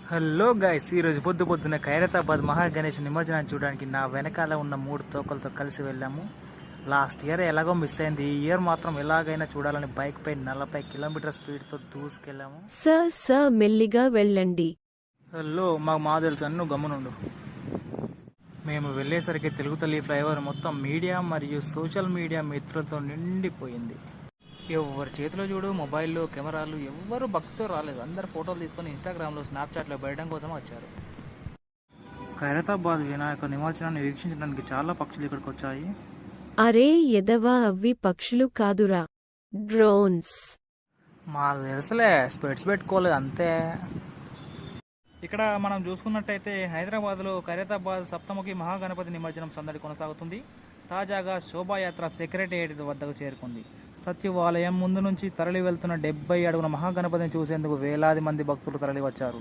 Hello guys, ఈరోజు పొద్దున్న ఖైరతాబాద్ మహాగణేష్ నిమజ్జనాన్ని చూడడానికి నా వెనకాల ఉన్న 3 తోకలతో కలిసి వెళ్ళాము. లాస్ట్ ఇయర్ ఎలాగో మిస్ అయింది. ఈ ఇయర్ మాత్రం ఎలాగైనా చూడాలని బైక్ పై 40 కిలోమీటర్ స్పీడ్తో దూసుకెళ్ళాము. సార్ మెల్లిగా వెళ్ళండి. హలో, మాకు తెలుసు అన్ను గమ్మునుండు. మేము వెళ్ళేసరికి తెలుగు తల్లి ఫ్లైఓవర్ మొత్తం మీడియా మరియు సోషల్ మీడియా మిత్రులతో నిండిపోయింది. ఎవరి చేతిలో చూడు మొబైల్లో కెమెరాలు. ఎవ్వరు భక్తితో రాలేదు. అందరు ఫోటోలు తీసుకొని ఇన్స్టాగ్రామ్లో, స్నాప్చాట్లో పెట్టడం కోసం వచ్చారు. ఖైరతాబాద్ వినాయక నిమజ్జనాన్ని వీక్షించడానికి చాలా పక్షులు ఇక్కడికి వచ్చాయి. అరే ఎదవా, అవి పక్షులు కాదురా, డ్రోన్స్. మాకు తెలుసులే, స్పెట్స్ పెట్టుకోలేదు అంతే. ఇక్కడ మనం చూసుకున్నట్టయితే హైదరాబాద్లో ఖైరతాబాద్ సప్తముఖి మహాగణపతి నిమజ్జనం సందడి కొనసాగుతుంది. తాజాగా శోభాయాత్ర సెక్రటేరియట్ వద్దకు చేరుకుంది. సచివాలయం ముందు నుంచి తరలి వెళ్తున్న 70 అడుగుల మహాగణపతిని చూసేందుకు వేలాది మంది భక్తులు తరలి వచ్చారు.